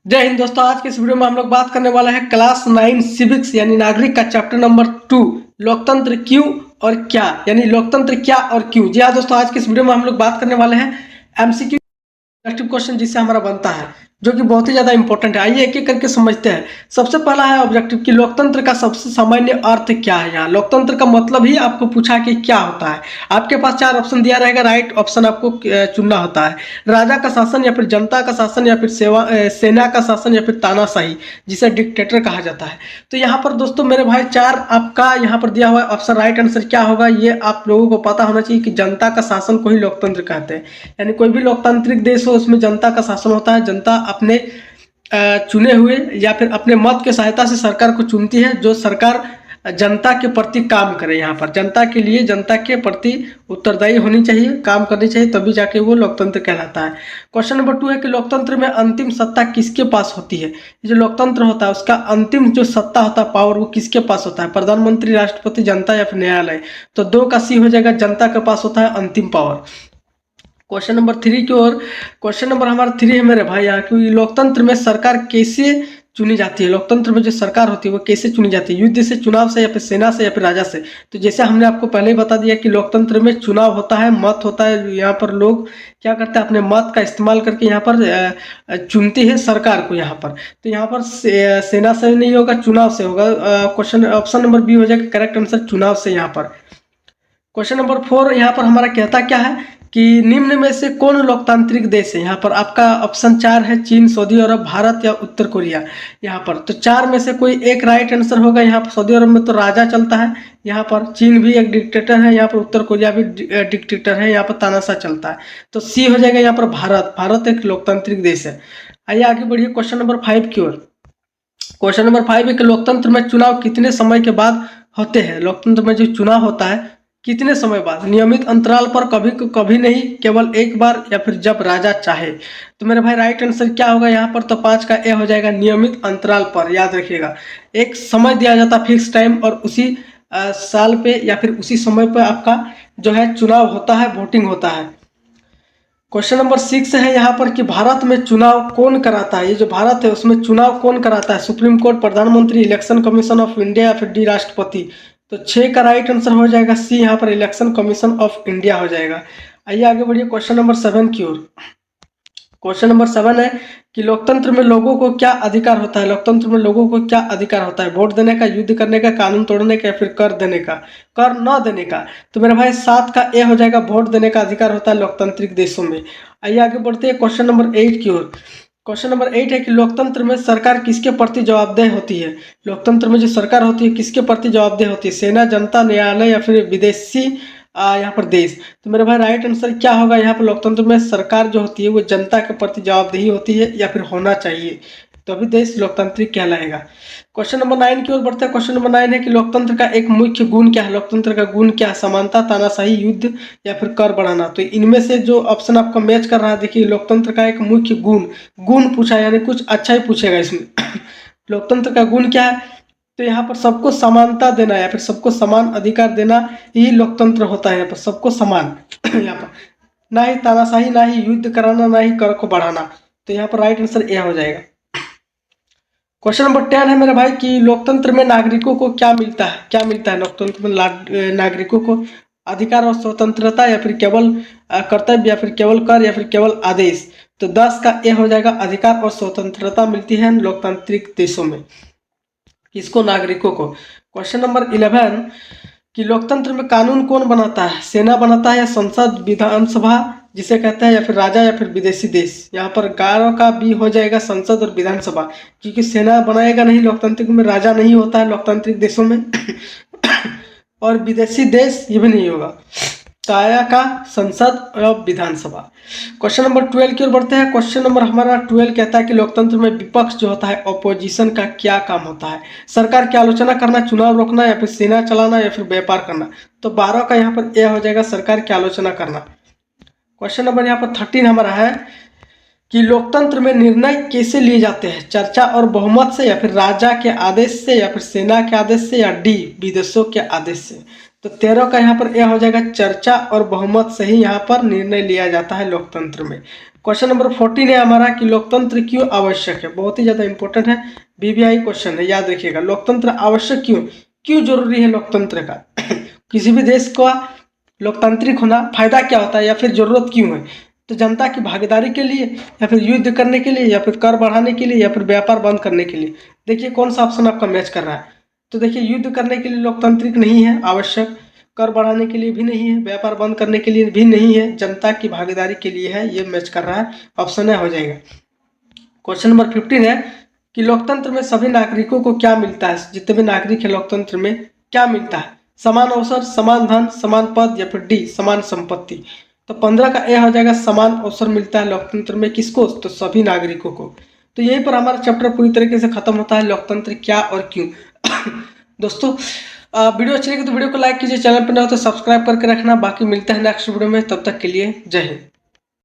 जय हिंद दोस्तों। आज के इस वीडियो में हम लोग बात करने वाला है क्लास 9 सिविक्स यानी नागरिक का चैप्टर नंबर 2 लोकतंत्र क्यों और क्या, यानी लोकतंत्र क्या और क्यों। जी हाँ दोस्तों, आज के इस वीडियो में हम लोग बात करने वाले हैं एमसीक्यू क्वेश्चन जिससे हमारा बनता है, जो कि बहुत ही ज्यादा इंपॉर्टेंट है। आइए एक एक करके समझते हैं। सबसे पहला है ऑब्जेक्टिव कि लोकतंत्र का सबसे सामान्य अर्थ क्या है। यहाँ लोकतंत्र का मतलब ही आपको पूछा कि क्या होता है। आपके पास 4 ऑप्शन दिया रहेगा, राइट ऑप्शन आपको चुनना होता है। राजा का शासन या फिर जनता का शासन या फिर सेना का शासन या फिर तानाशाही, जिसे डिक्टेटर कहा जाता है। तो यहाँ पर दोस्तों मेरे भाई 4 आपका यहाँ पर दिया हुआ है ऑप्शन। राइट आंसर क्या होगा ये आप लोगों को पता होना चाहिए कि जनता का शासन को ही लोकतंत्र कहते हैं। यानी कोई भी लोकतांत्रिक देश हो उसमें जनता का शासन होता है। जनता अपने चुने हुए या फिर अपने मत के सहायता से सरकार को चुनती है, जो सरकार जनता के प्रति काम करे। यहाँ पर जनता के लिए, जनता के प्रति उत्तरदायी होनी चाहिए, काम करनी चाहिए, तभी जाके वो लोकतंत्र कहलाता है। क्वेश्चन नंबर 2 है कि लोकतंत्र में अंतिम सत्ता किसके पास होती है। जो लोकतंत्र होता है उसका अंतिम जो सत्ता होता है, पावर, वो किसके पास होता है। प्रधानमंत्री, राष्ट्रपति, जनता या फिर न्यायालय। तो 2 का सी हो जाएगा, जनता के पास होता है अंतिम पावर। क्वेश्चन नंबर 3 की ओर। क्वेश्चन नंबर हमारा 3 है मेरे भाई यहाँ की, लोकतंत्र में सरकार कैसे चुनी जाती है। लोकतंत्र में जो सरकार होती है वो कैसे चुनी जाती है, युद्ध से, चुनाव से, या फिर सेना से, या फिर राजा से। तो जैसे हमने आपको पहले ही बता दिया कि लोकतंत्र में चुनाव होता है, मत होता है। यहाँ पर लोग क्या करते हैं, अपने मत का इस्तेमाल करके यहाँ पर चुनते हैं सरकार को। यहाँ पर तो यहाँ पर सेना से नहीं होगा, चुनाव से होगा। क्वेश्चन ऑप्शन नंबर बी हो जाएगा करेक्ट आंसर, चुनाव से। यहाँ पर क्वेश्चन नंबर 4 यहाँ पर हमारा कहता क्या है कि निम्न में से कौन लोकतांत्रिक देश है। यहाँ पर आपका ऑप्शन 4 है, चीन, सऊदी अरब, भारत या उत्तर कोरिया। यहाँ पर तो 4 में से कोई एक राइट आंसर होगा। यहाँ पर सऊदी अरब में तो राजा चलता है, यहाँ पर चीन भी एक डिक्टेटर है, यहाँ पर उत्तर कोरिया भी डिक्टेटर है, यहाँ पर तानाशाह चलता है। तो सी हो जाएगा यहाँ पर भारत। भारत एक लोकतांत्रिक देश है। आइए आगे बढ़िए क्वेश्चन नंबर 5 की ओर। क्वेश्चन नंबर 5 है कि लोकतंत्र में चुनाव कितने समय के बाद होते हैं। लोकतंत्र में जो चुनाव होता है कितने समय बाद, नियमित अंतराल पर, कभी कभी नहीं, केवल एक बार, या फिर जब राजा चाहे। तो मेरे भाई राइट आंसर क्या होगा यहाँ पर, तो 5 का ए हो जाएगा, नियमित अंतराल पर। याद रखिएगा, एक समय दिया जाता फिक्स टाइम, और उसी साल पे या फिर उसी समय पे आपका जो है चुनाव होता है, वोटिंग होता है। क्वेश्चन नंबर 6 है यहाँ पर कि भारत में चुनाव कौन कराता है। ये जो भारत है उसमें चुनाव कौन कराता है, सुप्रीम कोर्ट, प्रधानमंत्री, इलेक्शन कमीशन ऑफ इंडिया, या फिर डी राष्ट्रपति। तो 6 का राइट आंसर हो जाएगा सी, यहाँ पर इलेक्शन कमीशन ऑफ इंडिया हो जाएगा। आइए आगे बढ़िए क्वेश्चन नंबर 7 की ओर। क्वेश्चन नंबर 7 है कि लोकतंत्र में लोगों को क्या अधिकार होता है। लोकतंत्र में लोगों को क्या अधिकार होता है, वोट देने का, युद्ध करने का, कानून तोड़ने का, या फिर कर देने का, कर न देने का। तो मेरे भाई 7 का ए हो जाएगा, वोट देने का अधिकार होता है लोकतांत्रिक देशों में। आइए आगे बढ़ते हैं क्वेश्चन नंबर 8 की ओर। क्वेश्चन नंबर 8 है कि लोकतंत्र में सरकार किसके प्रति जवाबदेह होती है। लोकतंत्र में जो सरकार होती है किसके प्रति जवाबदेह होती है, सेना, जनता, न्यायालय, या फिर विदेशी यहाँ पर देश। तो मेरे भाई राइट आंसर क्या होगा यहाँ पर, लोकतंत्र में सरकार जो होती है वो जनता के प्रति जवाबदेही होती है, या फिर होना चाहिए, तो अभी देश लोकतांत्रिक कहलाएगा। क्वेश्चन नंबर 9 की ओर बढ़ते हैं। क्वेश्चन नंबर 9 है कि लोकतंत्र का एक मुख्य गुण क्या है। लोकतंत्र का गुण क्या है, समानता, तानाशाही, युद्ध, या फिर कर बढ़ाना। तो इनमें से जो ऑप्शन आपका मैच कर रहा है, देखिए लोकतंत्र का एक मुख्य गुण पूछा, यानी कुछ अच्छा ही पूछेगा इसमें। लोकतंत्र का गुण क्या है, तो यहाँ पर सबको समानता देना, या फिर सबको समान अधिकार देना, यही लोकतंत्र होता है। यहाँ पर सबको समान यहाँ पर ना ही तानाशाही, ना ही युद्ध कराना, ना ही कर को बढ़ाना। तो यहाँ पर राइट आंसर ए हो जाएगा। क्वेश्चन नंबर 10 है मेरे भाई कि लोकतंत्र में नागरिकों को क्या मिलता है। क्या मिलता है लोकतंत्र में नागरिकों को, अधिकार और स्वतंत्रता, या फिर केवल कर्तव्य, या फिर केवल कर, या फिर केवल आदेश। तो 10 का ए हो जाएगा, अधिकार और स्वतंत्रता मिलती है लोकतांत्रिक देशों में। किसको, नागरिकों को। क्वेश्चन नंबर 11 कि लोकतंत्र में कानून कौन बनाता है, सेना बनाता है, या संसद, विधानसभा जिसे कहते हैं, या फिर राजा, या फिर विदेशी देश। यहाँ पर 11 का बी हो जाएगा, संसद और विधानसभा, क्योंकि सेना बनाएगा नहीं, लोकतांत्रिक में राजा नहीं होता है लोकतांत्रिक देशों में और विदेशी देश ये भी नहीं होगा। काया का संसद और विधानसभा। क्वेश्चन नंबर 12 की ओर बढ़ते हैं। क्वेश्चन नंबर हमारा 12 कहता है कि लोकतंत्र में विपक्ष जो होता है, ऑपोजिशन का क्या काम होता है। सरकार की आलोचना करना, चुनाव रोकना, या फिर सेना चलाना, या फिर व्यापार करना। तो 12 का यहाँ पर ए हो जाएगा, सरकार की आलोचना करना। क्वेश्चन नंबर यहाँ पर 13 हमारा है कि लोकतंत्र में निर्णय कैसे लिए जाते हैं, चर्चा और बहुमत से, या फिर राजा के आदेश से, या फिर सेना के आदेश से, या डी विदेशों के आदेश से। तो 13 का यहाँ पर ए हो जाएगा, चर्चा और बहुमत से ही यहाँ पर निर्णय लिया जाता है लोकतंत्र में। क्वेश्चन नंबर 14 है हमारा कि लोकतंत्र क्यों आवश्यक है। बहुत ही ज़्यादा इंपॉर्टेंट है, बीबीआई क्वेश्चन है, याद रखिएगा। लोकतंत्र आवश्यक क्यों, क्यों जरूरी है लोकतंत्र का किसी भी देश का लोकतांत्रिक होना फायदा क्या होता है या फिर जरूरत क्यों है। तो जनता की भागीदारी के लिए, या फिर युद्ध करने के लिए, या फिर कर बढ़ाने के लिए, या फिर व्यापार बंद करने के लिए। देखिए कौन सा ऑप्शन आपका मैच कर रहा है। तो देखिए युद्ध करने के लिए लोकतांत्रिक नहीं है आवश्यक, कर बढ़ाने के लिए भी नहीं है, व्यापार बंद करने के लिए भी नहीं है, जनता की भागीदारी के लिए है, ये मैच कर रहा है। ऑप्शन है हो जाएगा। क्वेश्चन नंबर 15 है कि लोकतंत्र में सभी नागरिकों को क्या मिलता है। जितने भी नागरिक है लोकतंत्र में क्या मिलता है, समान अवसर, समान धन, समान पद, या फिर डी समान संपत्ति। तो 15 का ए हो जाएगा, समान अवसर मिलता है लोकतंत्र में, किसको, तो सभी नागरिकों को। तो यहीं पर हमारा चैप्टर पूरी तरीके से खत्म होता है, लोकतंत्र क्या और क्यों। दोस्तों वीडियो अच्छी लगी तो वीडियो को लाइक कीजिए, चैनल पर नए हो तो सब्सक्राइब करके रखना। बाकी मिलते हैं नेक्स्ट वीडियो में, तब तक के लिए जय हिंद।